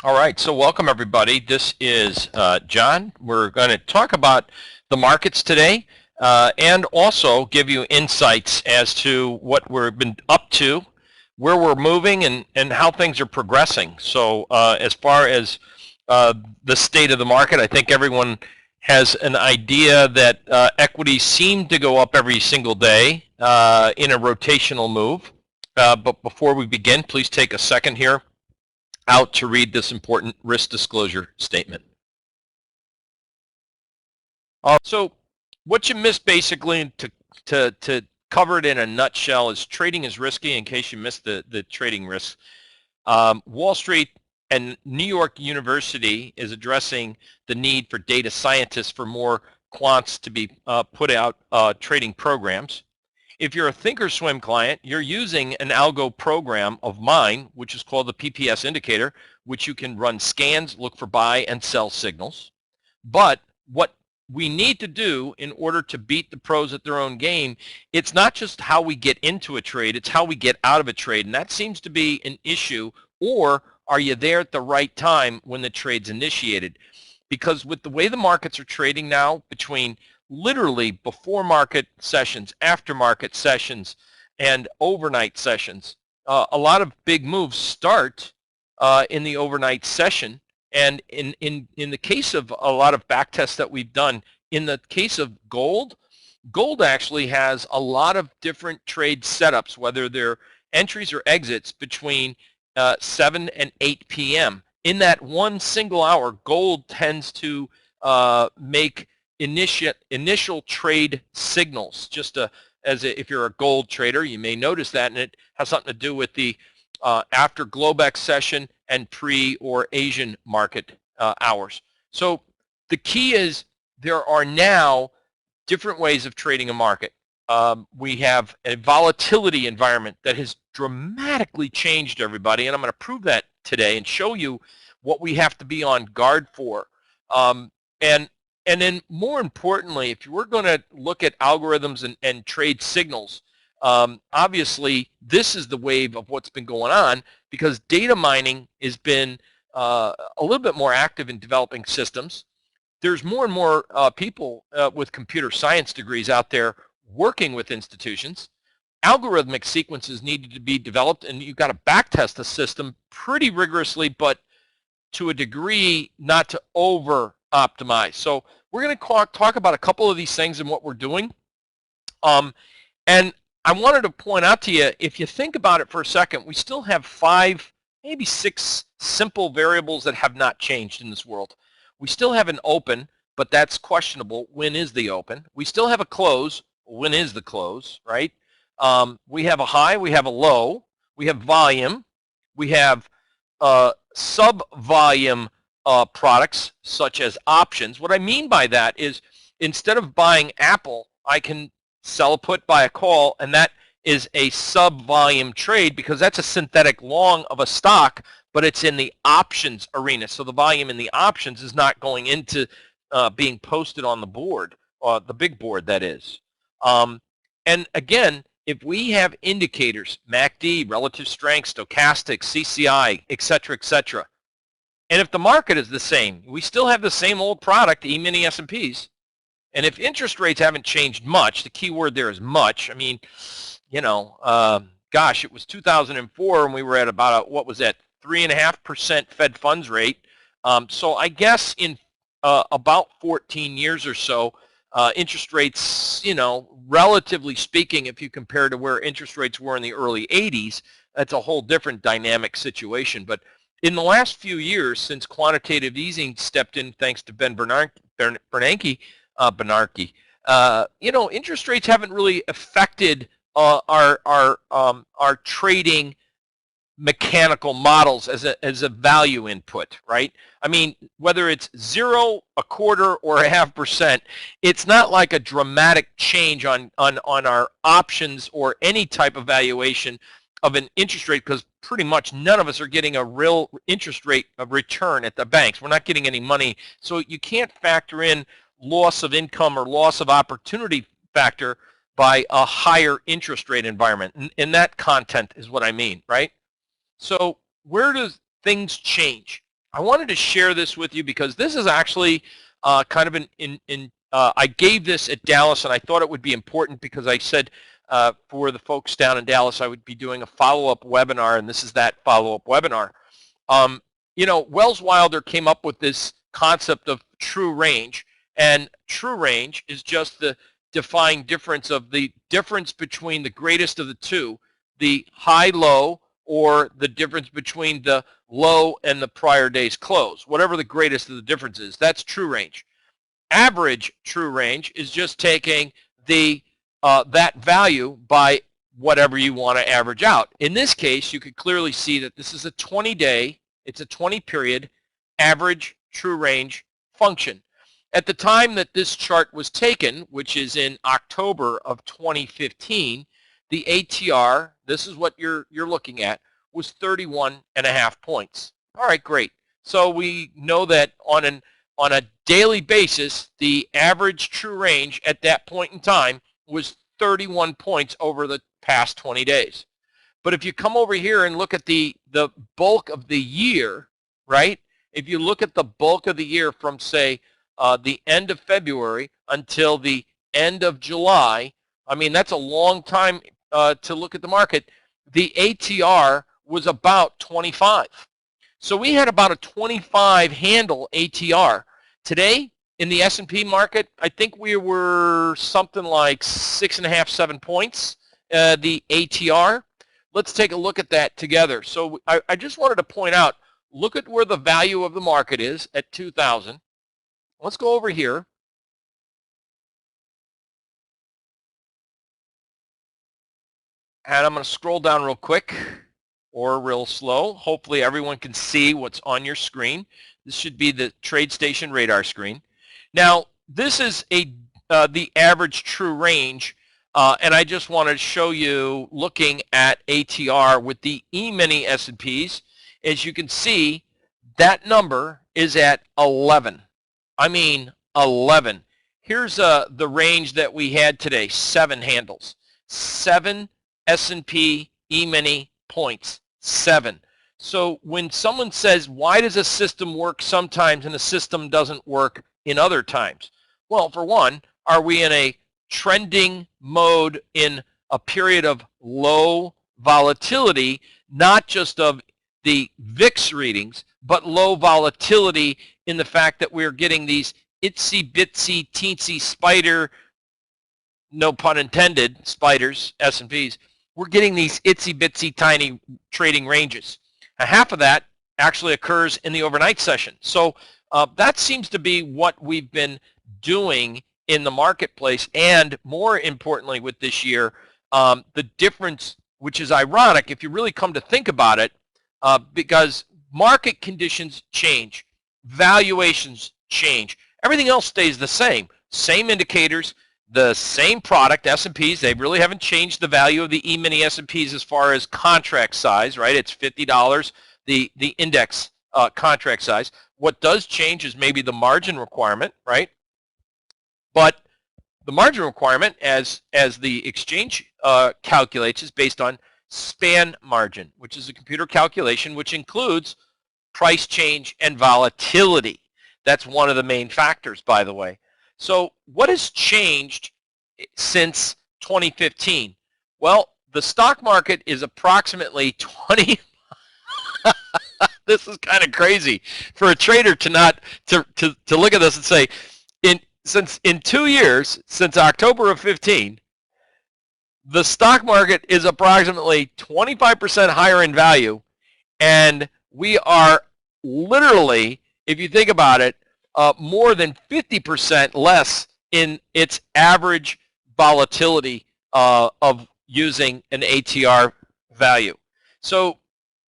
All right, so welcome everybody. This is John. We're going to talk about the markets today and also give you insights as to what we've been up to, where we're moving, and how things are progressing. So as far as the state of the market, I think everyone has an idea that equities seem to go up every single day in a rotational move. But before we begin, please take a second here out to read this important risk disclosure statement. So what you missed basically to cover it in a nutshell is trading is risky. In case you missed the trading risks, Wall Street and New York University is addressing the need for data scientists for more quants to be put out trading programs. If you're a Thinkorswim client, you're using an algo program of mine, which is called the PPS indicator, which you can run scans, look for buy and sell signals. But what we need to do in order to beat the pros at their own game, it's not just how we get into a trade, it's how we get out of a trade. And that seems to be an issue. Or are you there at the right time when the trade's initiated? Because with the way the markets are trading now, between literally before market sessions, after market sessions, and overnight sessions, a lot of big moves start in the overnight session. And in the case of a lot of back tests that we've done, in the case of gold actually has a lot of different trade setups, whether they're entries or exits between 7 and 8 p.m. In that one single hour, gold tends to make initial trade signals. Just if you're a gold trader, you may notice that, and it has something to do with the after Globex session and pre or Asian market hours. So the key is there are now different ways of trading a market. We have a volatility environment that has dramatically changed, everybody, and I'm going to prove that today and show you what we have to be on guard for. And then more importantly, if you were going to look at algorithms and trade signals, obviously this is the wave of what's been going on, because data mining has been a little bit more active in developing systems. There's more and more people with computer science degrees out there working with institutions. Algorithmic sequences needed to be developed, and you've got to backtest the system pretty rigorously, but to a degree not to over-optimize. So we're going to talk about a couple of these things and what we're doing. And I wanted to point out to you, if you think about it for a second, we still have 5, maybe 6 simple variables that have not changed in this world. We still have an open, but that's questionable. When is the open? We still have a close. When is the close, right? We have a high. We have a low. We have volume. We have sub-volume products such as options. What I mean by that is, instead of buying Apple, I can sell a put, buy a call, and that is a sub-volume trade because that's a synthetic long of a stock, but it's in the options arena. So the volume in the options is not going into being posted on the board, the big board that is. And again, if we have indicators, MACD, relative strength, stochastic, CCI, etc., and if the market is the same, we still have the same old product, E-mini S&Ps. And if interest rates haven't changed much, the key word there is much. I mean, you know, gosh, it was 2004 and we were at about, what was that, 3.5% Fed funds rate. So I guess in about 14 years or so, interest rates, you know, relatively speaking, if you compare to where interest rates were in the early 80s, that's a whole different dynamic situation. But in the last few years, since quantitative easing stepped in, thanks to Ben Bernanke, you know, interest rates haven't really affected our trading mechanical models as a value input, right? I mean, whether it's 0, 1/4, or 0.5%, it's not like a dramatic change on our options or any type of valuation of an interest rate, because pretty much none of us are getting a real interest rate of return at the banks. We're not getting any money, so you can't factor in loss of income or loss of opportunity factor by a higher interest rate environment. And that content is what I mean, right? So where does things change? I wanted to share this with you because this is actually kind of I gave this at Dallas, and I thought it would be important because I said for the folks down in Dallas I would be doing a follow-up webinar, and this is that follow-up webinar. You know, Wells Wilder came up with this concept of true range, and true range is just the defying difference of the difference between the greatest of the two, the high-low, or the difference between the low and the prior day's close. Whatever the greatest of the difference is, that's true range. Average true range is just taking the that value by whatever you want to average out. In this case, you could clearly see that this is a 20-day, it's a 20-period average true range function. At the time that this chart was taken, which is in October of 2015, the ATR, this is what you're looking at, was 31.5 points. All right, great. So we know that on a daily basis, the average true range at that point in time was 31 points over the past 20 days. But if you come over here and look at the bulk of the year, right? If you look at the bulk of the year from, say, the end of February until the end of July, I mean, that's a long time to look at the market. The ATR was about 25. So we had about a 25 handle ATR. Today, in the S&P market, I think we were something like 6.5, 7 points, the ATR. Let's take a look at that together. So I just wanted to point out, look at where the value of the market is at 2,000. Let's go over here. And I'm going to scroll down real quick or real slow. Hopefully everyone can see what's on your screen. This should be the TradeStation radar screen. Now, this is the average true range, and I just want to show you looking at ATR with the E-mini S&Ps. As you can see, that number is at 11. I mean 11. Here's the range that we had today, 7 handles. 7 S&P E-mini points, 7. So when someone says, why does a system work sometimes and a system doesn't work in other times? Well, for one, are we in a trending mode in a period of low volatility, not just of the VIX readings, but low volatility in the fact that we're getting these itsy bitsy teensy spider, no pun intended, spiders, S&Ps. We're getting these itsy bitsy tiny trading ranges. Half of that actually occurs in the overnight session. So that seems to be what we've been doing in the marketplace, and more importantly with this year, the difference, which is ironic if you really come to think about it, because market conditions change, valuations change, everything else stays the same. Same indicators, the same product, S&Ps, they really haven't changed the value of the E-mini S&Ps as far as contract size, right? It's $50, the index contract size. What does change is maybe the margin requirement, right? But the margin requirement, as the exchange calculates, is based on span margin, which is a computer calculation which includes price change and volatility. That's one of the main factors, by the way. So what has changed since 2015? Well, the stock market is approximately 20. This is kind of crazy for a trader to not to look at this and say, in 2 years, since October of 15, the stock market is approximately 25% higher in value, and we are literally, if you think about it, more than 50% less in its average volatility of using an ATR value. So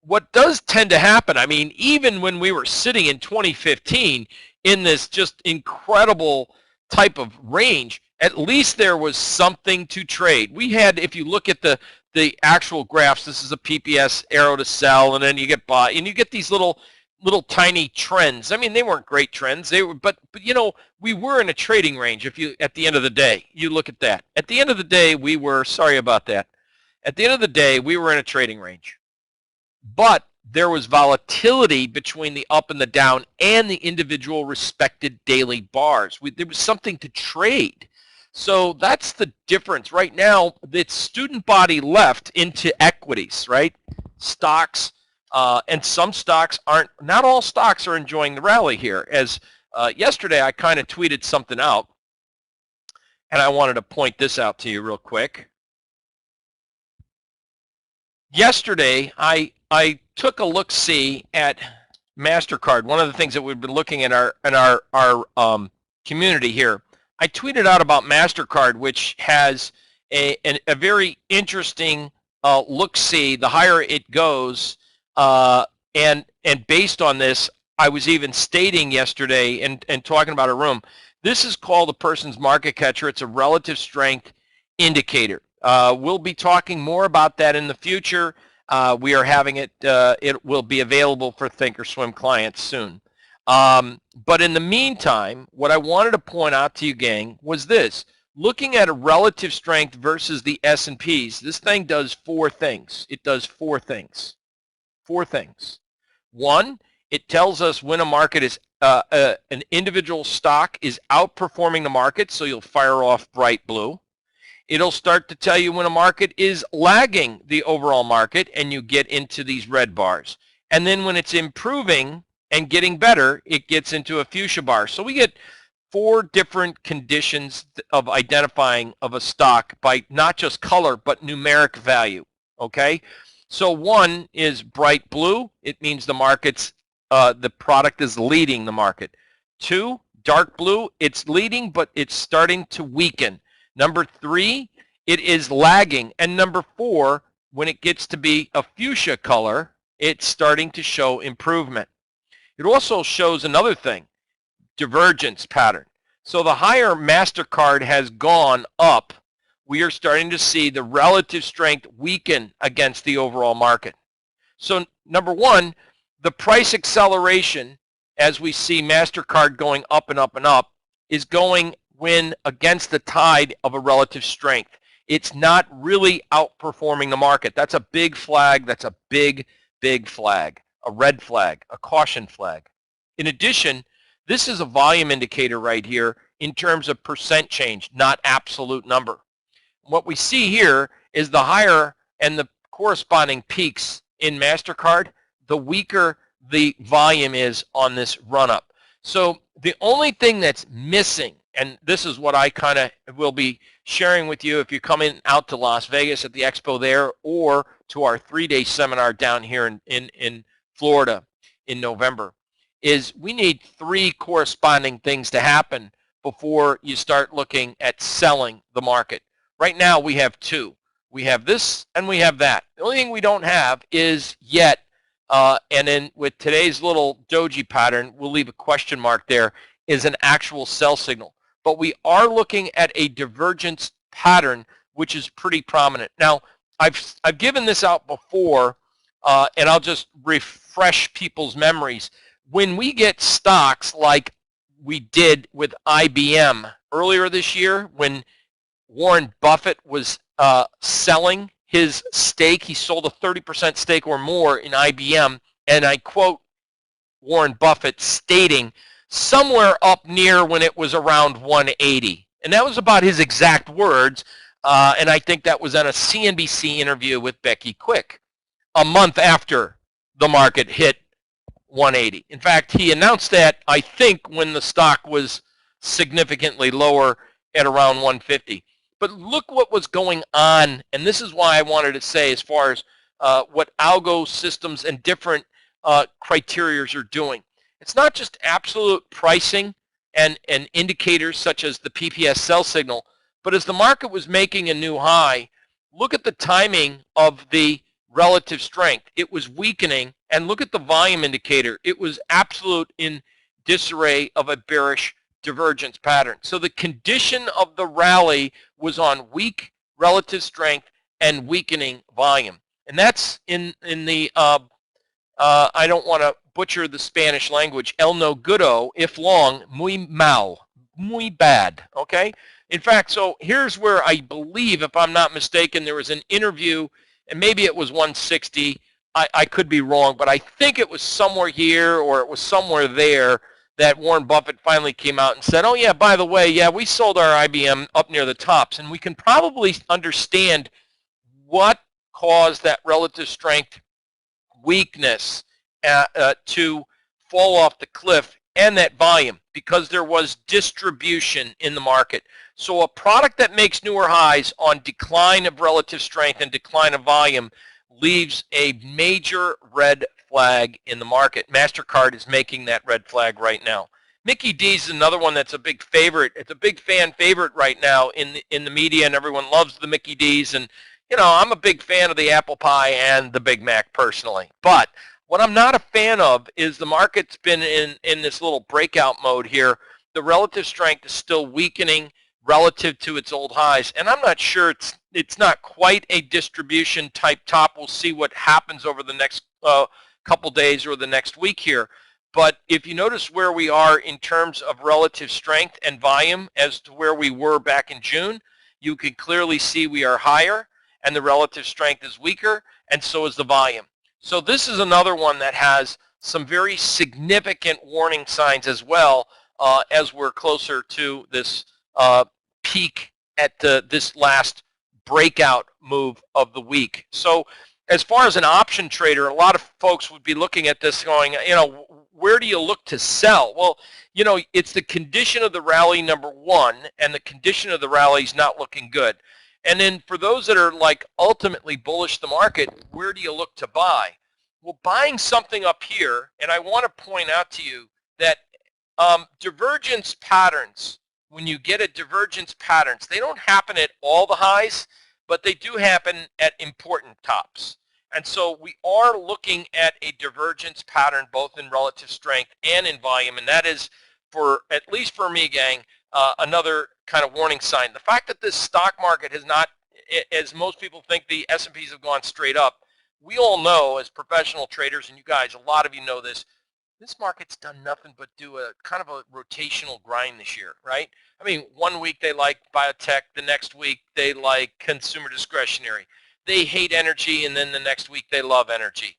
what does tend to happen, I mean, even when we were sitting in 2015 in this just incredible type of range, at least there was something to trade. We had, if you look at the actual graphs, this is a PPS arrow to sell, and then you get buy, and you get these little tiny trends. I mean, they weren't great trends. They were, but you know, we were in a trading range. If you, at the end of the day, you look at that. At the end of the day, we were, sorry about that. At the end of the day, we were in a trading range. But there was volatility between the up and the down and the individual respected daily bars. There was something to trade. So that's the difference. Right now, it's student body left into equities, right? Stocks, and some stocks aren't, not all stocks are enjoying the rally here. As yesterday, I kind of tweeted something out, and I wanted to point this out to you real quick. Yesterday, I took a look-see at MasterCard. One of the things that we've been looking at in our community here, I tweeted out about MasterCard, which has a very interesting look-see. The higher it goes, and based on this, I was even stating yesterday and talking about a room. This is called a person's market catcher. It's a relative strength indicator. We'll be talking more about that in the future. We are having it, it will be available for Thinkorswim clients soon. But in the meantime, what I wanted to point out to you, gang, was this. Looking at a relative strength versus the S&Ps, this thing does four things. It does four things. Four things. One, it tells us when a market is, an individual stock is outperforming the market, so you'll fire off bright blue. It'll start to tell you when a market is lagging the overall market, and you get into these red bars. And then when it's improving and getting better, it gets into a fuchsia bar. So we get four different conditions of identifying of a stock by not just color, but numeric value, okay? So one is bright blue. It means the market's, the product is leading the market. Two, dark blue, it's leading, but it's starting to weaken. Number three, it is lagging. And number four, when it gets to be a fuchsia color, it's starting to show improvement. It also shows another thing, divergence pattern. So the higher MasterCard has gone up, we are starting to see the relative strength weaken against the overall market. So number one, the price acceleration, as we see MasterCard going up and up and up, is going when against the tide of a relative strength. It's not really outperforming the market. That's a big flag. That's a big, big flag, a red flag, a caution flag. In addition, this is a volume indicator right here in terms of percent change, not absolute number. What we see here is the higher and the corresponding peaks in MasterCard, the weaker the volume is on this run-up. So the only thing that's missing, and this is what I kind of will be sharing with you if you're coming out to Las Vegas at the expo there, or to our 3-day seminar down here in Florida in November, is we need three corresponding things to happen before you start looking at selling the market. Right now we have two. We have this and we have that. The only thing we don't have is yet, and then with today's little doji pattern, we'll leave a question mark there, is an actual sell signal. But we are looking at a divergence pattern, which is pretty prominent. Now, I've given this out before, and I'll just refresh people's memories. When we get stocks like we did with IBM earlier this year, when Warren Buffett was selling his stake, he sold a 30% stake or more in IBM, and I quote Warren Buffett stating, somewhere up near when it was around 180. And that was about his exact words, and I think that was on a CNBC interview with Becky Quick a month after the market hit 180. In fact, he announced that, I think, when the stock was significantly lower at around 150. But look what was going on, and this is why I wanted to say as far as what algo systems and different criteria are doing. It's not just absolute pricing and indicators such as the PPS sell signal, but as the market was making a new high, look at the timing of the relative strength. It was weakening, and look at the volume indicator. It was absolute in disarray of a bearish divergence pattern. So the condition of the rally was on weak relative strength and weakening volume. And that's in the, I don't want to butcher the Spanish language, el no goodo, if long, muy mal, muy bad, okay? In fact, so here's where I believe, if I'm not mistaken, there was an interview, and maybe it was 160. I could be wrong, but I think it was somewhere here or it was somewhere there that Warren Buffett finally came out and said, oh yeah, by the way, yeah, we sold our IBM up near the tops, and we can probably understand what caused that relative strength weakness to fall off the cliff and that volume, because there was distribution in the market. So a product that makes newer highs on decline of relative strength and decline of volume leaves a major red flag in the market. MasterCard is making that red flag right now. Mickey D's is another one that's a big favorite. It's a big fan favorite right now in the media, and everyone loves the Mickey D's. And you know, I'm a big fan of the apple pie and the Big Mac personally. But what I'm not a fan of is the market's been in this little breakout mode here. The relative strength is still weakening relative to its old highs, and I'm not sure it's not quite a distribution type top. We'll see what happens over the next couple days or the next week here. But if you notice where we are in terms of relative strength and volume as to where we were back in June, you can clearly see we are higher and the relative strength is weaker, and so is the volume. So this is another one that has some very significant warning signs as well as we're closer to this peak at this last breakout move of the week. So as far as an option trader, a lot of folks would be looking at this going, you know, where do you look to sell? Well, you know, it's the condition of the rally, number one, and the condition of the rally is not looking good. And then for those that are like ultimately bullish the market, where do you look to buy? Well, buying something up here, and I want to point out to you that divergence patterns, when you get a divergence patterns, they don't happen at all the highs, but they do happen at important tops. And so we are looking at a divergence pattern both in relative strength and in volume, and that is, for at least for me, gang, another kind of warning sign. The fact that this stock market has not, as most people think the S&Ps have gone straight up, we all know as professional traders, and you guys, a lot of you know this market's done nothing but do a kind of a rotational grind this year, right? I mean, one week they like biotech, the next week they like consumer discretionary. They hate energy, and then the next week they love energy.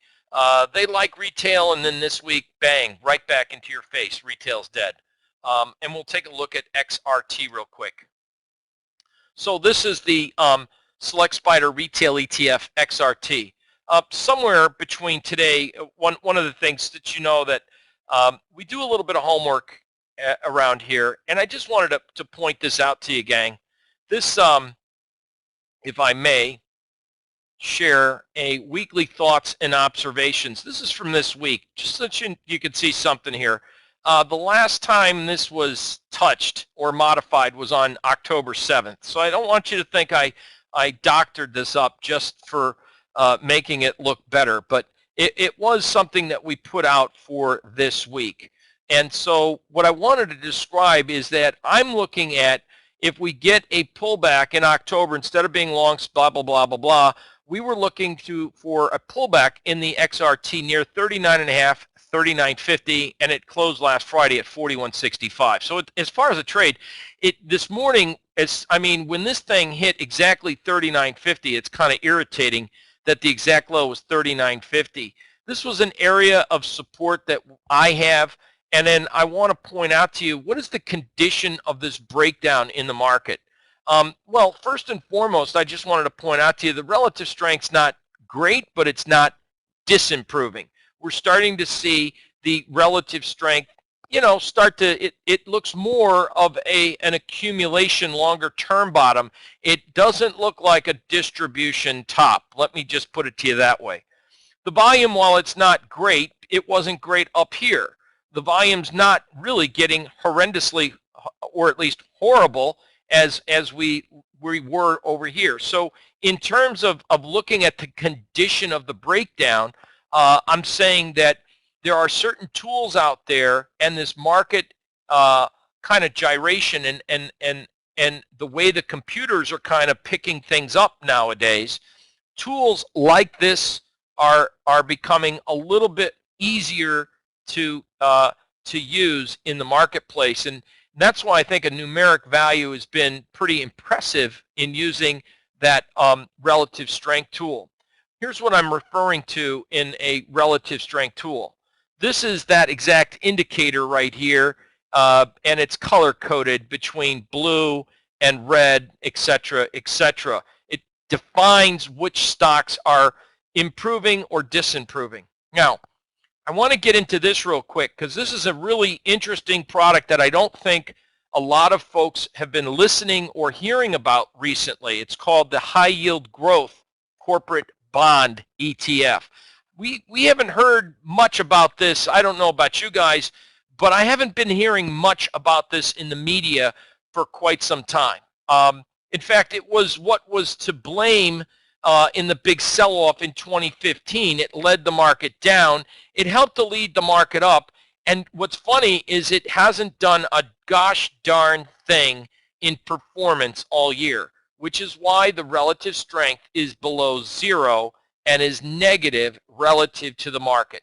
They like retail, and then this week, bang, right back into your face, retail's dead. And we'll take a look at XRT real quick. So this is the Select Spider Retail ETF XRT. Somewhere between today, one of the things that you know that we do a little bit of homework around here, and I just wanted to point this out to you, gang. This, if I may, share a weekly thoughts and observations. This is from this week, just so that you can see something here. The last time this was touched or modified was on October 7th. So I don't want you to think I doctored this up just for making it look better, but it was something that we put out for this week. And so what I wanted to describe is that I'm looking at, if we get a pullback in October, instead of being longs, blah, blah, blah, blah, blah, we were looking for a pullback in the XRT near 39.5, 39.50, and it closed last Friday at 41.65. So as far as a trade, this morning, when this thing hit exactly 39.50, it's kind of irritating that the exact low was 39.50. This was an area of support that I have, and then I want to point out to you, what is the condition of this breakdown in the market? Well, first and foremost, I just wanted to point out to you the relative strength's not great, but it's not disimproving. We're starting to see the relative strength, you know, it looks more of an accumulation longer term bottom. It doesn't look like a distribution top. Let me just put it to you that way. The volume, while it's not great, it wasn't great up here. The volume's not really getting horrendously, or at least horrible, as we were over here. So in terms of looking at the condition of the breakdown, I'm saying that there are certain tools out there, and this market kind of gyration and the way the computers are kind of picking things up nowadays, tools like this are becoming a little bit easier to use in the marketplace. And that's why I think a numeric value has been pretty impressive in using that relative strength tool. here's what I'm referring to in a relative strength tool. This is that exact indicator right here, and it's color-coded between blue and red, etc., etc. It defines which stocks are improving or disimproving. Now, I want to get into this real quick because this is a really interesting product that I don't think a lot of folks have been listening or hearing about recently. It's called the High Yield Growth Corporate Bond ETF. We haven't heard much about this. I don't know about you guys, but I haven't been hearing much about this in the media for quite some time. In fact, it was what was to blame in the big sell-off in 2015. It led the market down. It helped to lead the market up. And what's funny is it hasn't done a gosh darn thing in performance all year, which is why the relative strength is below zero and is negative relative to the market.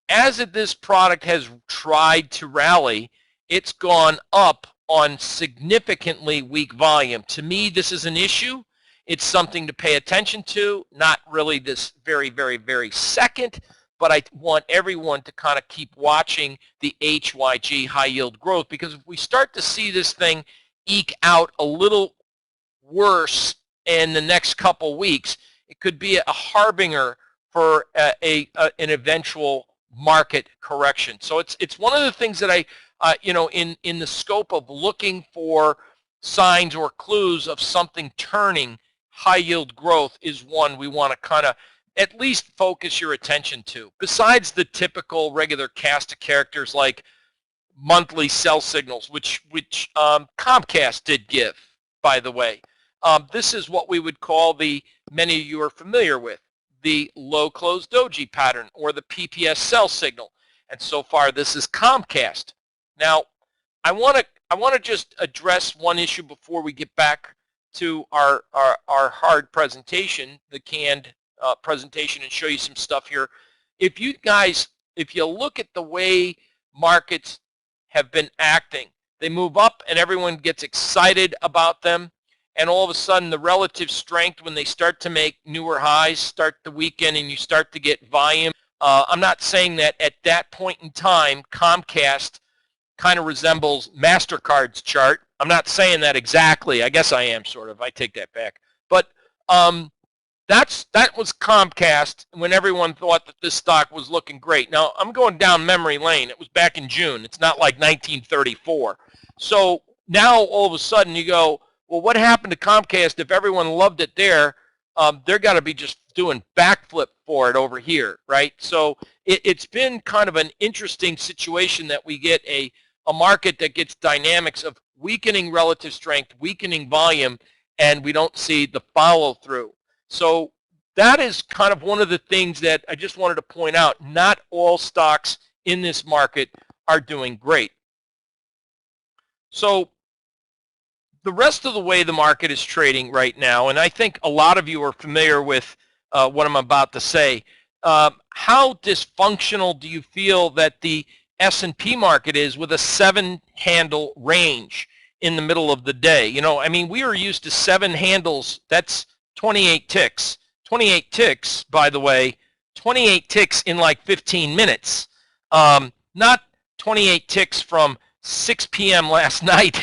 As this product has tried to rally, it's gone up on significantly weak volume. To me, this is an issue. It's something to pay attention to, not really this very, very, very second, but I want everyone to kind of keep watching the HYG high yield growth, because if we start to see this thing eke out a little worse in the next couple weeks, it could be a harbinger for an eventual market correction. So it's one of the things that I, in the scope of looking for signs or clues of something turning, high yield growth is one we want to kind of at least focus your attention to. Besides the typical regular cast of characters like monthly sell signals, which Comcast did give, by the way. This is what we would call many of you are familiar with, the low close doji pattern or the PPS sell signal. And so far this is Comcast. Now, I want to just address one issue before we get back to our hard presentation, the canned presentation, and show you some stuff here. If you look at the way markets have been acting, they move up and everyone gets excited about them, and all of a sudden the relative strength, when they start to make newer highs, start the weekend and you start to get volume. I'm not saying that at that point in time Comcast kind of resembles MasterCard's chart. I'm not saying that exactly. I guess I am, sort of. I take that back. But that was Comcast when everyone thought that this stock was looking great. Now, I'm going down memory lane. It was back in June. It's not like 1934. So now all of a sudden you go, well, what happened to Comcast if everyone loved it there? They're got to be just doing backflip for it over here, right? So it's been kind of an interesting situation that we get a market that gets dynamics of weakening relative strength, weakening volume, and we don't see the follow through. So that is kind of one of the things that I just wanted to point out. Not all stocks in this market are doing great. So the rest of the way the market is trading right now, and I think a lot of you are familiar with what I'm about to say, how dysfunctional do you feel that the S&P market is with a 7-handle range in the middle of the day? You know, I mean, we are used to 7 handles. That's 28 ticks. 28 ticks, by the way, 28 ticks in like 15 minutes. Not 28 ticks from 6 p.m. last night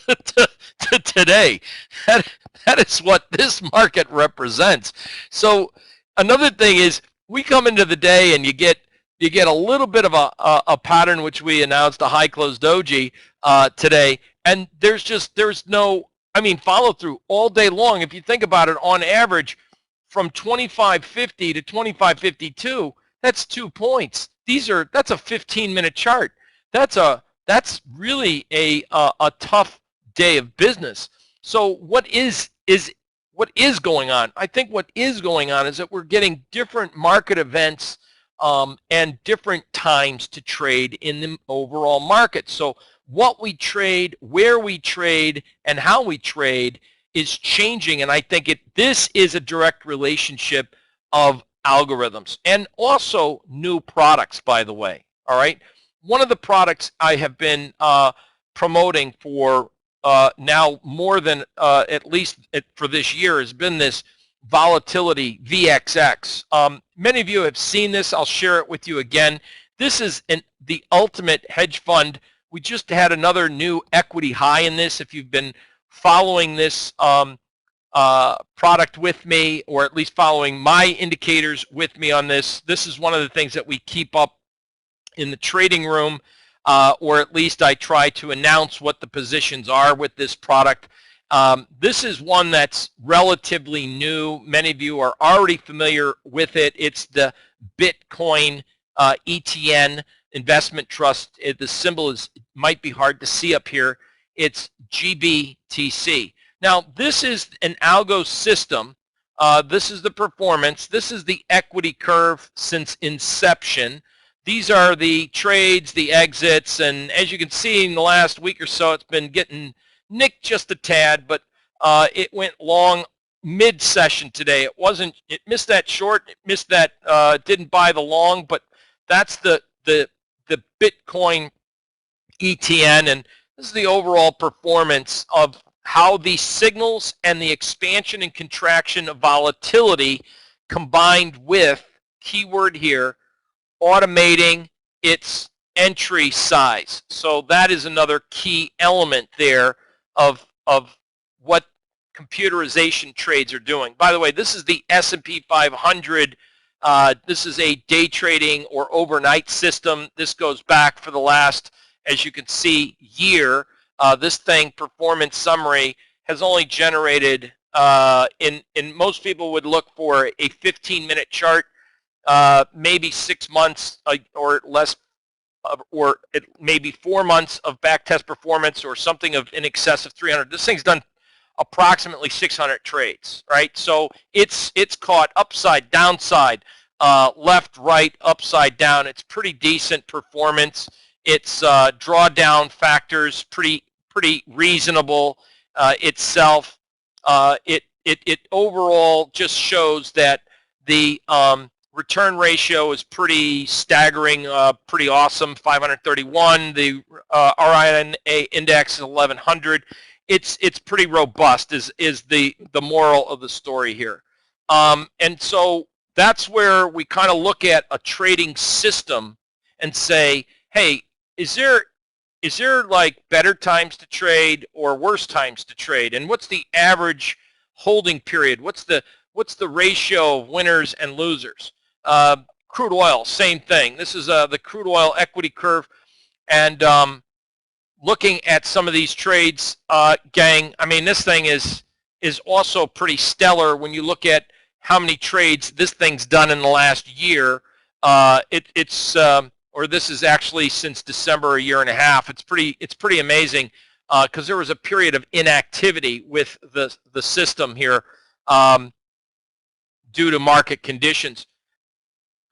to today. That is what this market represents. So another thing is, we come into the day and you get a little bit of a pattern, which we announced, a high close doji today, and there's no, I mean, follow through all day long. If you think about it, on average from 25.50 to 25.52, that's 2 points. That's a 15-minute chart. That's really a tough day of business. So what is going on? I think what is going on is that we're getting different market events and different times to trade in the overall market. So what we trade, where we trade, and how we trade is changing, and I think this is a direct relationship of algorithms and also new products, by the way. All right, one of the products I have been promoting for now more than at least for this year has been this Volatility, VXX. Many of you have seen this. I'll share it with you again. This is the ultimate hedge fund. We just had another new equity high in this. If you've been following this product with me, or at least following my indicators with me on this, this is one of the things that we keep up in the trading room, or at least I try to announce what the positions are with this product. This is one that's relatively new. Many of you are already familiar with it. It's the Bitcoin ETN investment trust. The symbol might be hard to see up here. It's GBTC. Now, this is an algo system. This is the performance. This is the equity curve since inception. These are the trades, the exits, and as you can see in the last week or so, it's been getting nicked just a tad, but it went long mid-session today. It missed that short, it missed that, didn't buy the long, but that's the Bitcoin ETN, and this is the overall performance of how the signals and the expansion and contraction of volatility combined with, keyword here, automating its entry size. So that is another key element there of what computerization trades are doing. By the way, this is the S&P 500. This is a day trading or overnight system. This goes back for the last, as you can see, year. This thing, performance summary, has only generated, in most people would look for a 15-minute chart, maybe 6 months or less, or maybe 4 months of backtest performance, or something of in excess of 300. This thing's done approximately 600 trades, right? So it's caught upside, downside, left, right, upside down. It's pretty decent performance. Its drawdown factors pretty reasonable itself. It overall just shows that the return ratio is pretty staggering, pretty awesome, 531. The RINA index is 1100. It's pretty robust is the moral of the story here. And so that's where we kind of look at a trading system and say, hey, is there like better times to trade or worse times to trade? And what's the average holding period? What's the ratio of winners and losers? Crude oil, same thing. This is the crude oil equity curve, and looking at some of these trades, gang, I mean, this thing is also pretty stellar when you look at how many trades this thing's done in the last year. Or this is actually since December, a year and a half. It's pretty amazing, because there was a period of inactivity with the system here due to market conditions.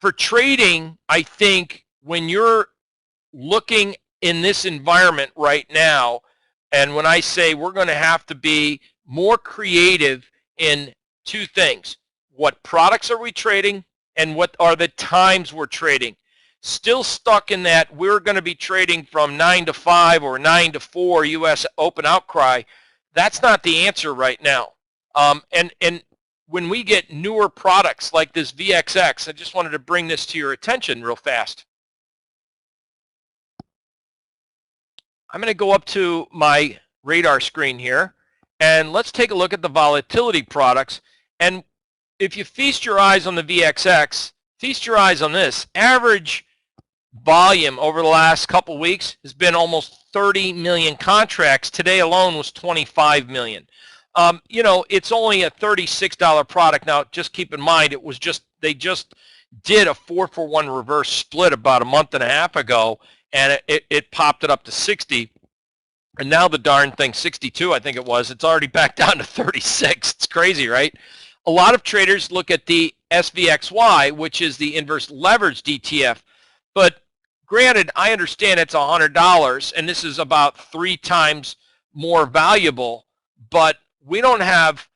For trading, I think when you're looking in this environment right now, and when I say we're going to have to be more creative in two things: what products are we trading, and what are the times we're trading. Still stuck in that we're going to be trading from 9 to 5 or 9 to 4 U.S. open outcry. That's not the answer right now. And when we get newer products like this VXX, I just wanted to bring this to your attention real fast. I'm going to go up to my radar screen here, and let's take a look at the volatility products. And if you feast your eyes on the VXX, feast your eyes on this. Average volume over the last couple weeks has been almost 30 million contracts. Today alone was 25 million. You know, it's only a $36 product. Now, just keep in mind, they just did a 4-for-1 reverse split about a month and a half ago, and it popped it up to 60. And now the darn thing, 62, I think it was, it's already back down to 36. It's crazy, right? A lot of traders look at the SVXY, which is the inverse leveraged ETF. But granted, I understand it's $100, and this is about 3 times more valuable, but we don't have,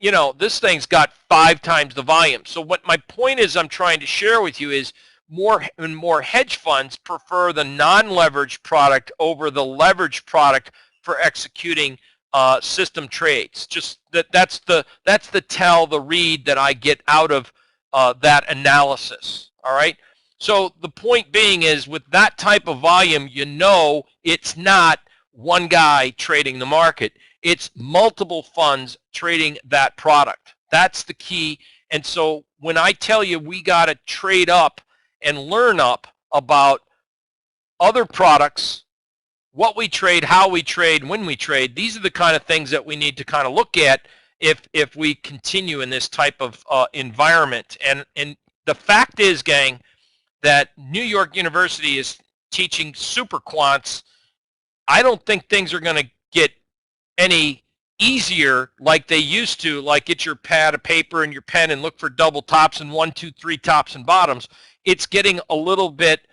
you know, this thing's got 5 times the volume. So what my point is I'm trying to share with you is more and more hedge funds prefer the non-leveraged product over the leveraged product for executing system trades. Just that's the the read that I get out of that analysis. All right. So the point being is, with that type of volume, you know it's not one guy trading the market. It's multiple funds trading that product. That's the key. And so when I tell you we got to trade up and learn up about other products, what we trade, how we trade, when we trade, these are the kind of things that we need to kind of look at if we continue in this type of environment. And the fact is, gang, that New York University is teaching super quants. I don't think things are going to get any easier like they used to, like get your pad of paper and your pen and look for double tops and 1, 2, 3 tops and bottoms. It's getting a little bit,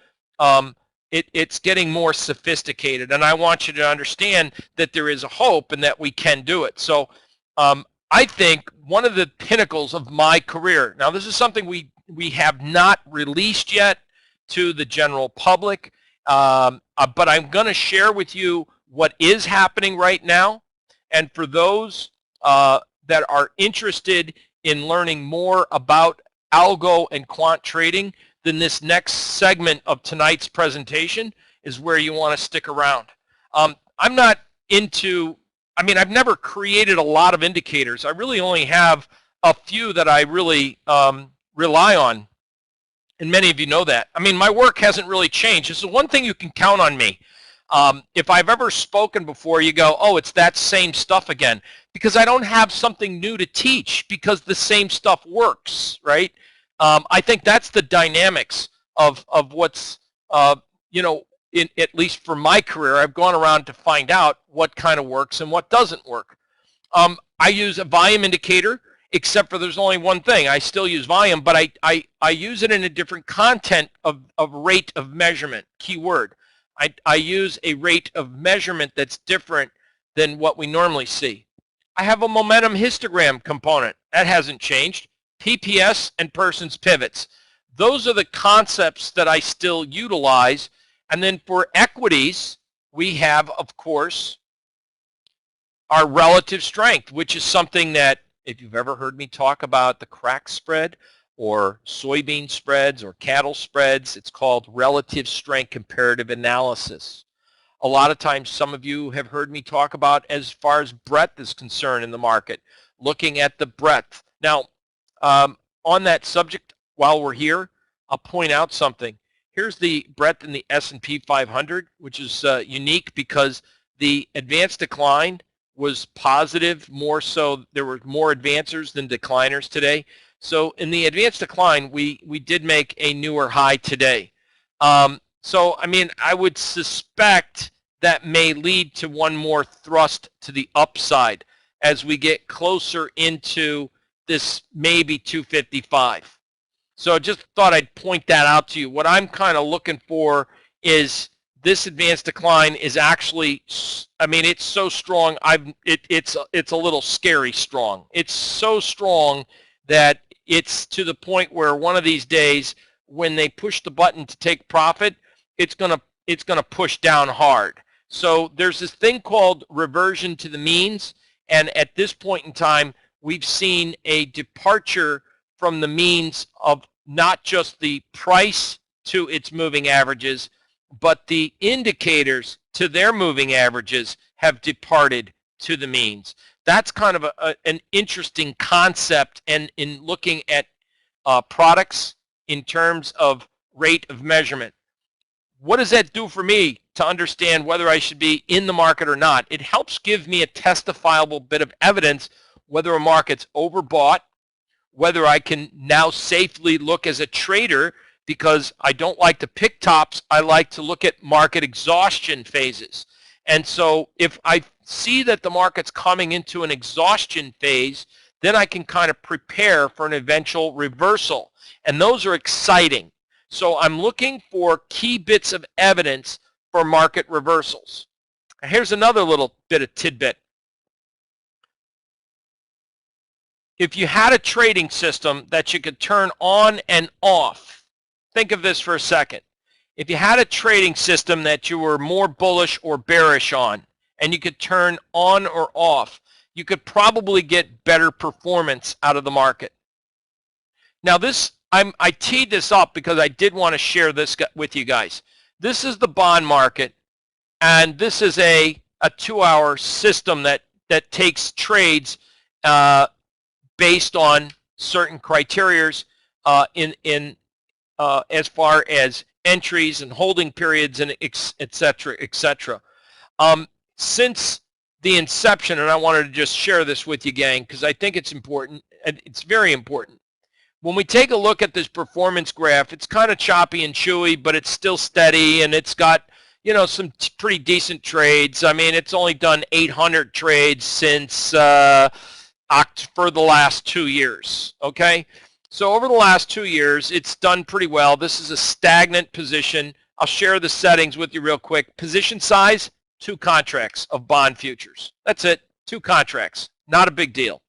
it's getting more sophisticated, and I want you to understand that there is a hope and that we can do it. So I think one of the pinnacles of my career, now this is something we have not released yet to the general public, but I'm going to share with you what is happening right now. And for those that are interested in learning more about algo and quant trading, then this next segment of tonight's presentation is where you want to stick around. I'm not into, I've never created a lot of indicators. I really only have a few that I really rely on, and many of you know that. My work hasn't really changed. This is one thing you can count on me. If I've ever spoken before, you go, oh, it's that same stuff again, because I don't have something new to teach, because the same stuff works, right? I think that's the dynamics of what's, at least for my career, I've gone around to find out what kind of works and what doesn't work. I use a volume indicator, except for there's only one thing. I still use volume, but I use it in a different content of rate of measurement, keyword. I use a rate of measurement that's different than what we normally see. I have a momentum histogram component. That hasn't changed. PPS and Person's pivots. Those are the concepts that I still utilize. And then for equities, we have, of course, our relative strength, which is something that, if you've ever heard me talk about the crack spread or soybean spreads or cattle spreads, it's called relative strength comparative analysis. A lot of times, some of you have heard me talk about as far as breadth is concerned in the market, looking at the breadth. Now, on that subject, while we're here, I'll point out something. Here's the breadth in the S&P 500, which is unique because the advanced decline was positive, more so there were more advancers than decliners today. So in the advanced decline, we did make a newer high today. So I would suspect that may lead to one more thrust to the upside as we get closer into this maybe 255. So I just thought I'd point that out to you. What I'm kind of looking for is this advanced decline is actually, it's so strong, it's a little scary strong. It's so strong that it's to the point where one of these days when they push the button to take profit, it's gonna push down hard. So there's this thing called reversion to the means, and at this point in time, we've seen a departure from the means of not just the price to its moving averages, but the indicators to their moving averages have departed to the means. That's kind of an interesting concept, and in looking at products in terms of rate of measurement. What does that do for me to understand whether I should be in the market or not? It helps give me a testifiable bit of evidence whether a market's overbought, whether I can now safely look as a trader, because I don't like to pick tops. I like to look at market exhaustion phases. And so if I see that the market's coming into an exhaustion phase, then I can kind of prepare for an eventual reversal. And those are exciting. So I'm looking for key bits of evidence for market reversals. Here's another little bit of tidbit. If you had a trading system that you could turn on and off, think of this for a second. If you had a trading system that you were more bullish or bearish on, and you could turn on or off, you could probably get better performance out of the market. Now this, I teed this up because I did want to share this with you guys. This is the bond market, and this is a 2-hour system that takes trades based on certain criterias as far as entries and holding periods and et cetera, et cetera. Since the inception, and I wanted to just share this with you, gang, because I think it's important, and it's very important. When we take a look at this performance graph, it's kind of choppy and chewy, but it's still steady, and it's got, you know, some pretty decent trades. I mean, it's only done 800 trades since for the last 2 years, okay? So over the last 2 years, it's done pretty well. This is a stagnant position. I'll share the settings with you real quick. Position size, 2 contracts of bond futures. That's it, 2 contracts, not a big deal.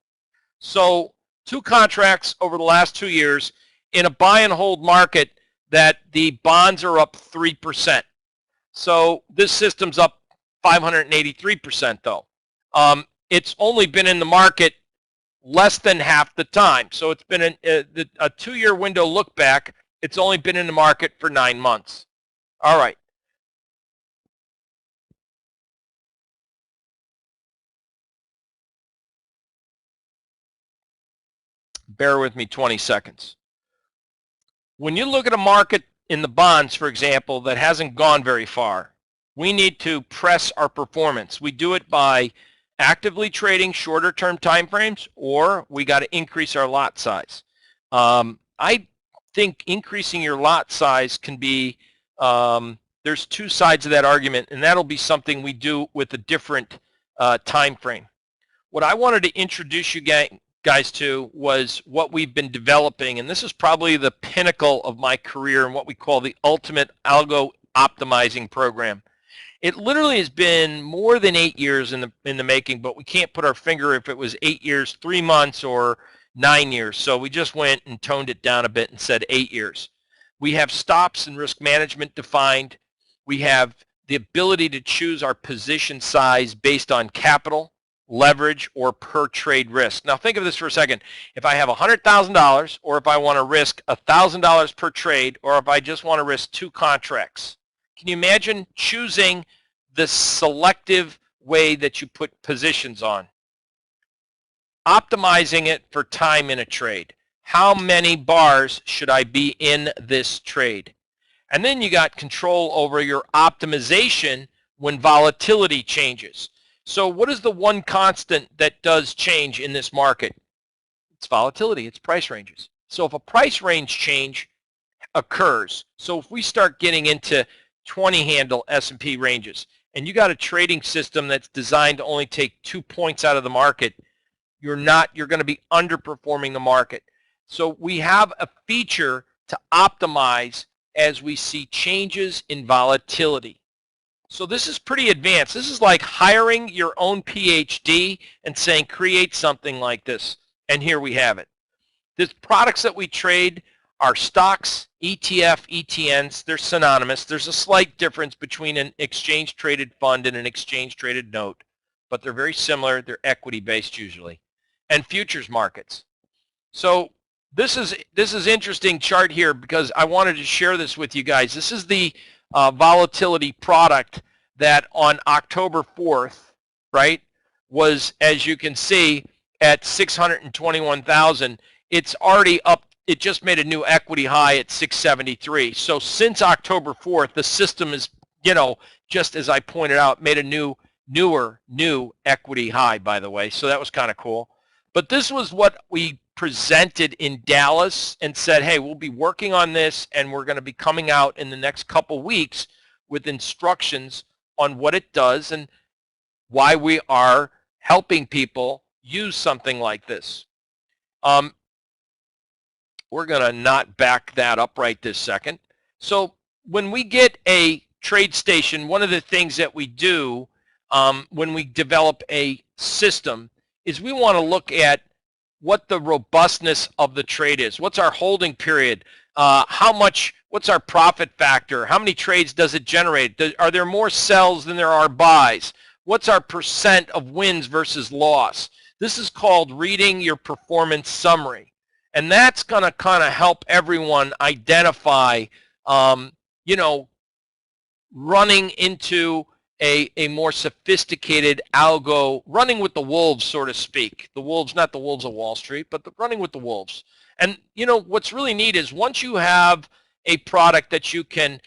So 2 contracts over the last 2 years in a buy and hold market that the bonds are up 3%. So this system's up 583% though. It's only been in the market less than half the time. So it's been a 2-year window look back. It's only been in the market for 9 months. All right. Bear with me 20 seconds. When you look at a market in the bonds, for example, that hasn't gone very far, we need to press our performance. We do it by actively trading shorter term time frames, or we got to increase our lot size. I think increasing your lot size can be, there's 2 sides of that argument, and that'll be something we do with a different time frame. What I wanted to introduce you guys to was what we've been developing, and this is probably the pinnacle of my career and what we call the ultimate algo optimizing program. It literally has been more than 8 years in the making, but we can't put our finger if it was 8 years, 3 months, or 9 years. So we just went and toned it down a bit and said 8 years. We have stops and risk management defined. We have the ability to choose our position size based on capital, leverage, or per trade risk. Now think of this for a second. If I have $100,000, or if I want to risk $1,000 per trade, or if I just want to risk 2 contracts, can you imagine choosing the selective way that you put positions on? Optimizing it for time in a trade. How many bars should I be in this trade? And then you got control over your optimization when volatility changes. So what is the one constant that does change in this market? It's volatility, it's price ranges. So if a price range change occurs, so if we start getting into 20 handle S&P ranges, and you got a trading system that's designed to only take 2 points out of the market, you're going to be underperforming the market. So we have a feature to optimize as we see changes in volatility. So this is pretty advanced. This is like hiring your own PhD and saying, create something like this. And here we have it. The products that we trade are stocks, ETF, ETNs. They're synonymous. There's a slight difference between an exchange-traded fund and an exchange-traded note, but they're very similar. They're equity-based usually. And futures markets. So this is interesting chart here because I wanted to share this with you guys. This is the volatility product that on October 4th, right, was, as you can see, at 621,000. It's already up. It just made a new equity high at 673. So since October 4th, the system is, you know, just as I pointed out, made a new equity high, by the way. So that was kind of cool. But this was what we presented in Dallas and said, hey, we'll be working on this, and we're going to be coming out in the next couple weeks with instructions on what it does and why we are helping people use something like this. We're going to not back that up right this second. So when we get a trade station, one of the things that we do when we develop a system is we want to look at what the robustness of the trade is. What's our holding period? What's our profit factor? How many trades does it generate? Are there more sells than there are buys? What's our percent of wins versus loss? This is called reading your performance summary. And that's going to kind of help everyone identify, you know, running into a more sophisticated algo, running with the wolves, so to speak. The wolves, not the wolves of Wall Street, but running with the wolves. And, you know, what's really neat is once you have a product that you can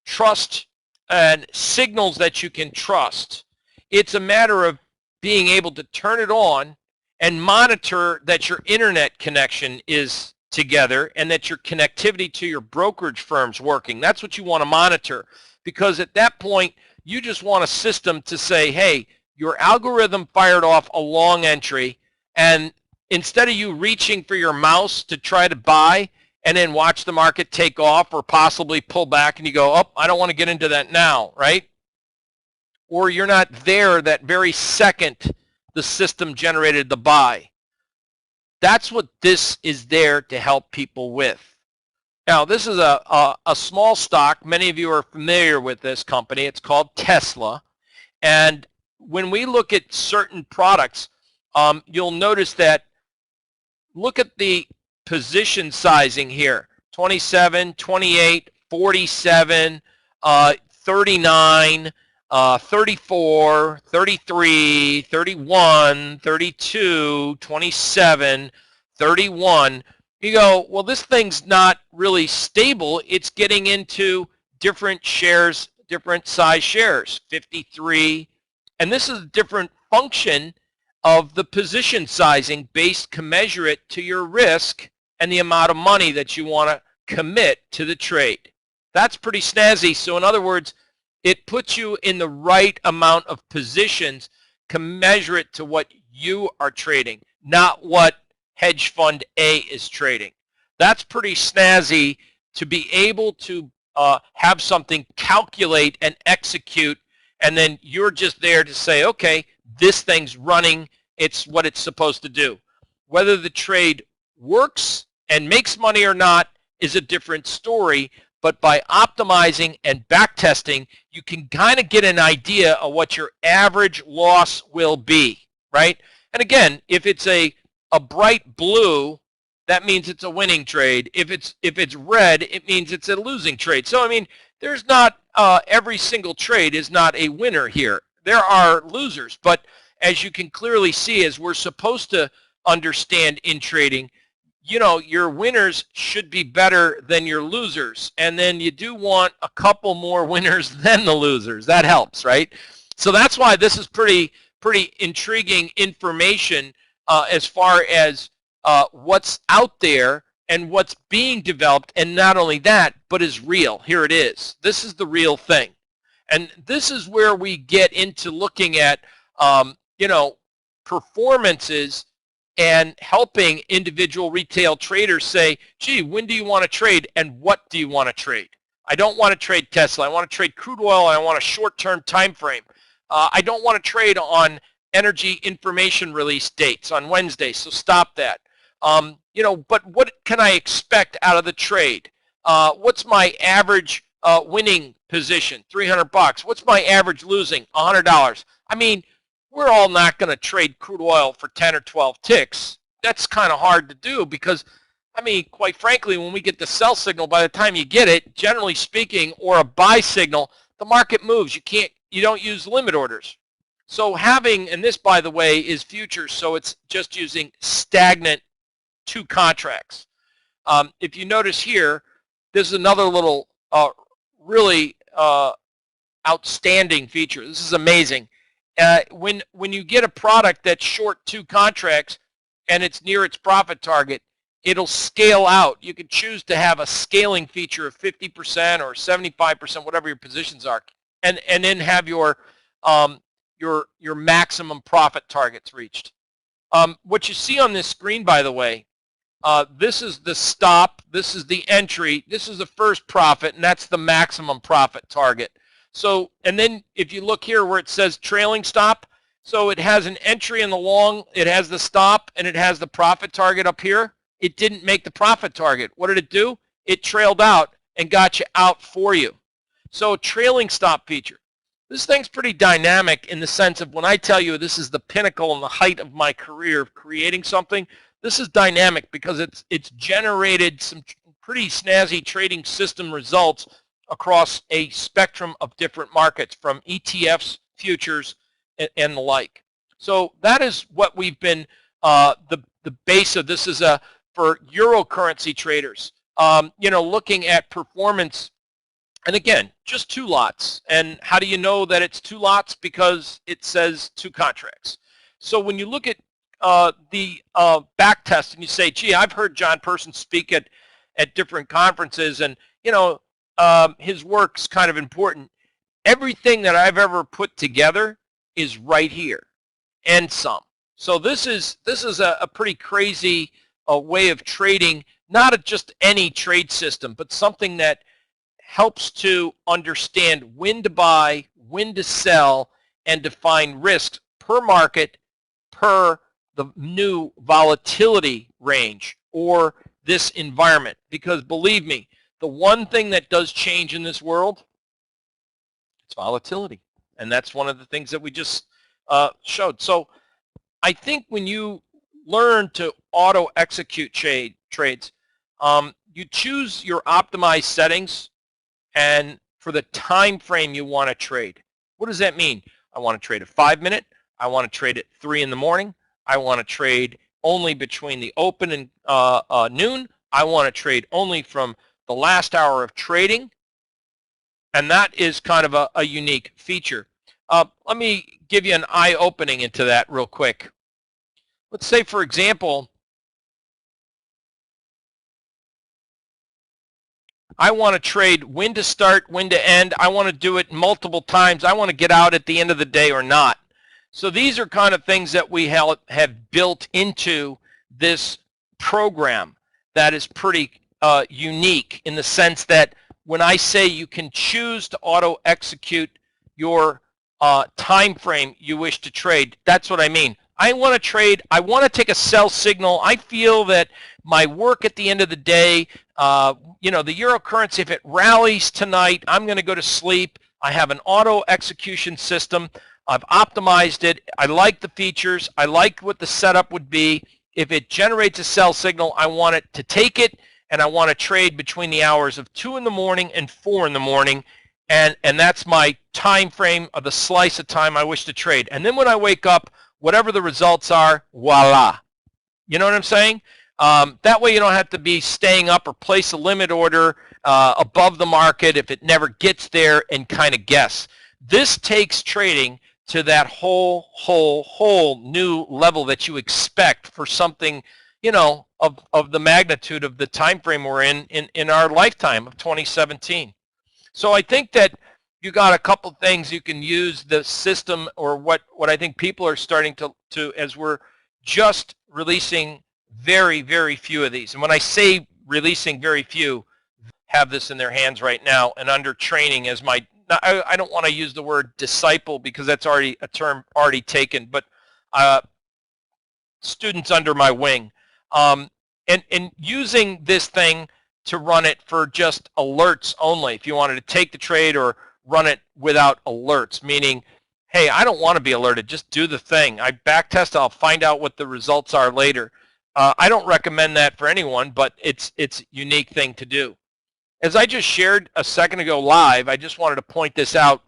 trust and signals that you can trust, it's a matter of being able to turn it on and monitor that your internet connection is together and that your connectivity to your brokerage firm's working. That's what you want to monitor, because at that point you just want a system to say, hey, your algorithm fired off a long entry, and instead of you reaching for your mouse to try to buy and then watch the market take off or possibly pull back and you go, oh, I don't want to get into that now, right? Or you're not there that very second the system generated the buy. That's what this is there to help people with. Now, this is a small stock. Many of you are familiar with this company. It's called Tesla. And when we look at certain products, you'll notice that, look at the position sizing here, 27, 28, 47, 39, 34, 33, 31, 32, 27, 31. You go, well, this thing's not really stable. It's getting into different shares, different size shares, 53. And this is a different function of the position sizing based, commensurate to your risk and the amount of money that you want to commit to the trade. That's pretty snazzy. So in other words, it puts you in the right amount of positions commensurate to what you are trading, not what hedge fund A is trading. That's pretty snazzy to be able to have something calculate and execute, and then you're just there to say, okay, this thing's running, it's what it's supposed to do. Whether the trade works and makes money or not is a different story, but by optimizing and backtesting, you can kind of get an idea of what your average loss will be, right? And again, if it's a bright blue, that means it's a winning trade. If it's red, it means it's a losing trade. So I mean, there's not every single trade is not a winner here. There are losers, but as you can clearly see, as we're supposed to understand in trading, you know, your winners should be better than your losers, and then you do want a couple more winners than the losers. That helps, right? So that's why this is pretty intriguing information as far as what's out there and what's being developed, and not only that, but is real. Here it is. This is the real thing, and this is where we get into looking at you know, performances and helping individual retail traders say, gee, when do you want to trade and what do you want to trade? I don't want to trade Tesla. I want to trade crude oil, and I want a short-term time frame. I don't want to trade on energy information release dates on Wednesday, so stop that. You know, but what can I expect out of the trade? What's my average winning position? $300. What's my average losing? $100. I mean, we're all not going to trade crude oil for 10 or 12 ticks. That's kind of hard to do because, I mean, quite frankly, when we get the sell signal, by the time you get it, generally speaking, or a buy signal, the market moves. You don't use limit orders. So having, and this, by the way, is futures, so it's just using stagnant 2 contracts. If you notice here, this is another little really outstanding feature. This is amazing. When you get a product that's short 2 contracts and it's near its profit target, it'll scale out. You can choose to have a scaling feature of 50% or 75%, whatever your positions are, and then have your maximum profit targets reached. What you see on this screen, by the way, this is the stop, this is the entry, this is the first profit, and that's the maximum profit target. So, and then if you look here where it says trailing stop, so it has an entry in the long, it has the stop, and it has the profit target up here. It didn't make the profit target. What did it do? It trailed out and got you out for you. So trailing stop feature. This thing's pretty dynamic in the sense of when I tell you this is the pinnacle and the height of my career of creating something, this is dynamic because it's generated some pretty snazzy trading system results across a spectrum of different markets, from ETFs, futures, and the like. So that is what we've been, the base of this is for Euro currency traders. Looking at performance, and again, just 2 lots. And how do you know that it's 2 lots? Because it says 2 contracts. So when you look at the back test and you say, gee, I've heard John Person speak at different conferences, and his work's kind of important. Everything that I've ever put together is right here, and some. So this is a pretty crazy way of trading, not just any trade system, but something that helps to understand when to buy, when to sell, and define risks per market, per the new volatility range or this environment. Because believe me, the one thing that does change in this world, it's volatility. And that's one of the things that we just showed. So I think when you learn to auto-execute trades, you choose your optimized settings and for the time frame you want to trade. What does that mean? I want to trade a 5-minute. I want to trade at 3 in the morning. I want to trade only between the open and noon. I want to trade only from the last hour of trading. And that is kind of a unique feature. Let me give you an eye-opening into that real quick. Let's say, for example, I want to trade when to start, when to end. I want to do it multiple times. I want to get out at the end of the day or not. So these are kind of things that we have built into this program that is pretty unique in the sense that when I say you can choose to auto-execute your time frame you wish to trade, that's what I mean. I want to trade, I want to take a sell signal. I feel that my work at the end of the day, the euro currency, if it rallies tonight, I'm going to go to sleep. I have an auto execution system. I've optimized it. I like the features. I like what the setup would be. If it generates a sell signal, I want it to take it, and I want to trade between the hours of 2 in the morning and 4 in the morning. And that's my time frame of the slice of time I wish to trade. And then when I wake up, whatever the results are, voila. You know what I'm saying? That way you don't have to be staying up or place a limit order above the market if it never gets there and kind of guess. This takes trading to that whole new level that you expect for something, of the magnitude of the time frame we're in our lifetime of 2017. So I think that you got a couple things you can use the system, or what I think people are starting to as we're just releasing very, very few of these. And when I say releasing very few, have this in their hands right now and under training as my, I don't want to use the word disciple because that's already a term already taken, but students under my wing. And using this thing to run it for just alerts only. If you wanted to take the trade or run it without alerts, meaning, hey, I don't want to be alerted, just do the thing. I backtest, I'll find out what the results are later. I don't recommend that for anyone, but it's a unique thing to do. As I just shared a second ago live, I just wanted to point this out.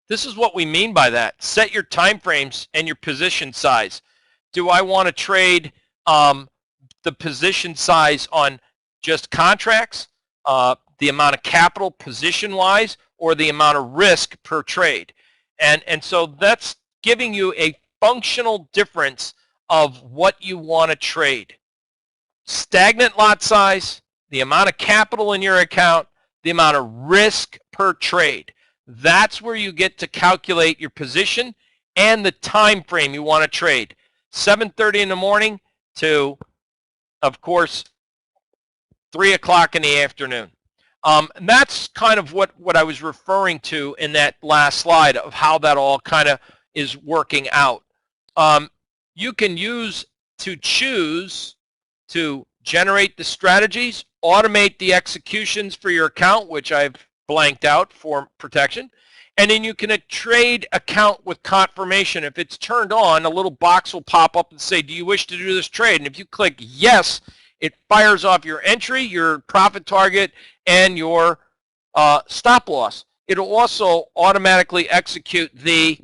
This is what we mean by that. Set your time frames and your position size. Do I want to trade the position size on just contracts, the amount of capital position-wise, or the amount of risk per trade? And so that's giving you a functional difference of what you want to trade. Stagnant lot size, the amount of capital in your account, the amount of risk per trade. That's where you get to calculate your position and the time frame you want to trade. 7:30 in the morning to, of course, 3 o'clock in the afternoon. And that's kind of what I was referring to in that last slide of how that all kind of is working out. You can use to choose to generate the strategies, automate the executions for your account, which I've blanked out for protection, And then you can trade account with confirmation. If it's turned on, a little box will pop up and say, do you wish to do this trade? And if you click yes, it fires off your entry, your profit target, and your stop loss. It'll also automatically execute the,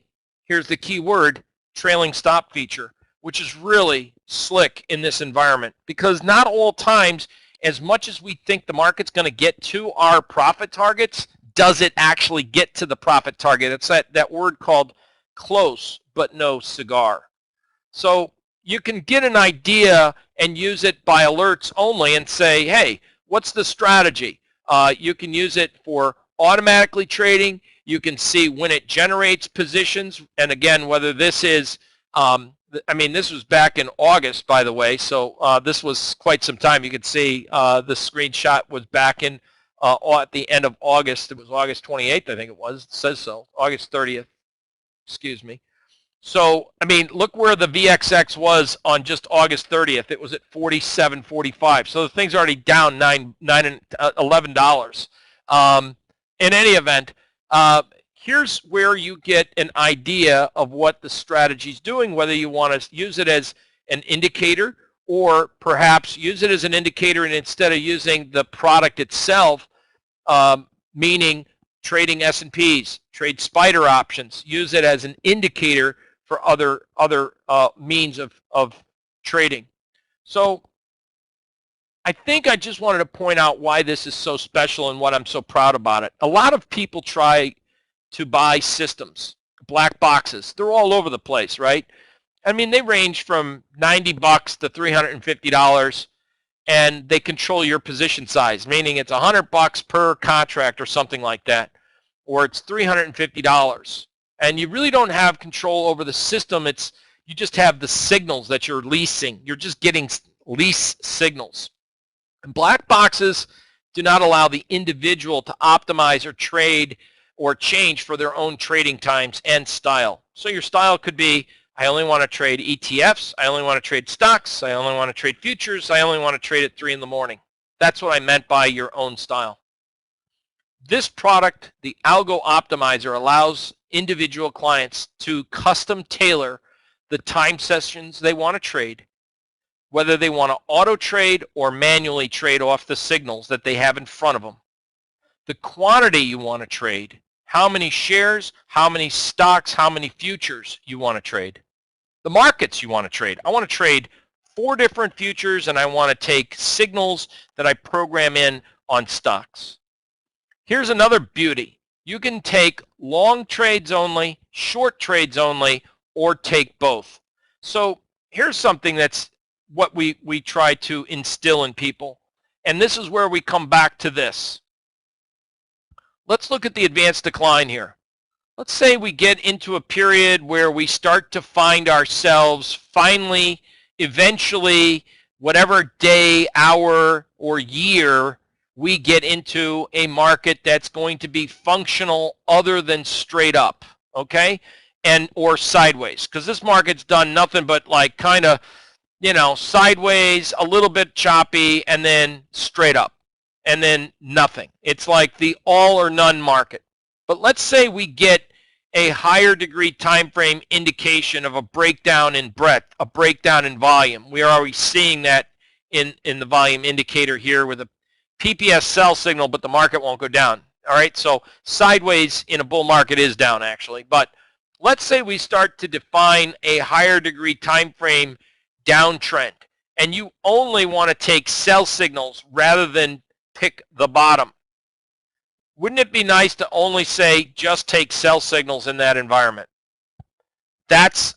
here's the key word, trailing stop feature, which is really slick in this environment, because not all times, as much as we think the market's going to get to our profit targets, does it actually get to the profit target? It's that word called close but no cigar. So you can get an idea and use it by alerts only and say, hey, what's the strategy? You can use it for automatically trading. You can see when it generates positions. And again, whether this is, I mean, this was back in August, by the way, so this was quite some time. You can see the screenshot was back in at the end of August. It was August 28th, I think it was. It says so. August 30th, excuse me. So, I mean, look where the VXX was on just August 30th. It was at 47.45. So the thing's already down $11. In any event, here's where you get an idea of what the strategy's doing, whether you want to use it as an indicator or perhaps use it as an indicator and instead of using the product itself, meaning trading S&Ps, trade spider options, use it as an indicator for other means of trading. So I think I just wanted to point out why this is so special and what I'm so proud about it. A lot of people try to buy systems, black boxes. They're all over the place, right? I mean, they range from $90 to $350, and they control your position size, meaning it's $100 per contract or something like that, or it's $350. And you really don't have control over the system. You just have the signals that you're leasing. You're just getting lease signals. And black boxes do not allow the individual to optimize or trade or change for their own trading times and style. So your style could be, I only want to trade ETFs, I only want to trade stocks, I only want to trade futures, I only want to trade at 3 in the morning. That's what I meant by your own style. This product, the Algo Optimizer, allows individual clients to custom tailor the time sessions they want to trade, whether they want to auto trade or manually trade off the signals that they have in front of them. The quantity you want to trade, how many shares, how many stocks, how many futures you want to trade. The markets you want to trade. I want to trade 4 different futures and I want to take signals that I program in on stocks. Here's another beauty. You can take long trades only, short trades only, or take both. So here's something that's what we try to instill in people. And this is where we come back to this. Let's look at the advanced decline here. Let's say we get into a period where we start to find ourselves finally, eventually, whatever day, hour, or year, we get into a market that's going to be functional other than straight up, okay? Or sideways, because this market's done nothing but like kind of, you know, sideways, a little bit choppy, and then straight up, and then nothing. It's like the all or none market. But let's say we get a higher degree time frame indication of a breakdown in breadth, a breakdown in volume. We are already seeing that in the volume indicator here with a PPS sell signal, but the market won't go down. All right, so sideways in a bull market is down actually. But let's say we start to define a higher degree time frame downtrend, and you only want to take sell signals rather than pick the bottom. Wouldn't it be nice to only say just take sell signals in that environment? That's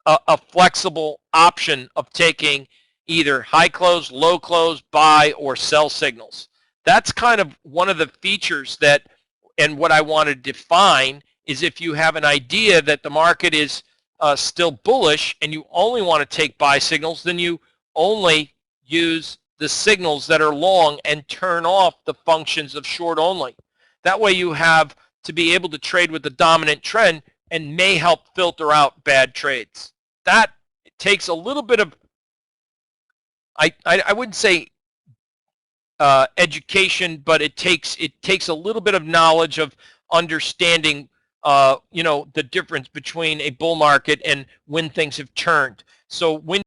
a flexible option of taking either high close, low close, buy, or sell signals. That's kind of one of the features that, and what I want to define is if you have an idea that the market is still bullish and you only want to take buy signals, then you only use the signals that are long and turn off the functions of short only. That way you have to be able to trade with the dominant trend and may help filter out bad trades. That takes a little bit of, I wouldn't say education, but it takes a little bit of knowledge of understanding you know, the difference between a bull market and when things have turned. So when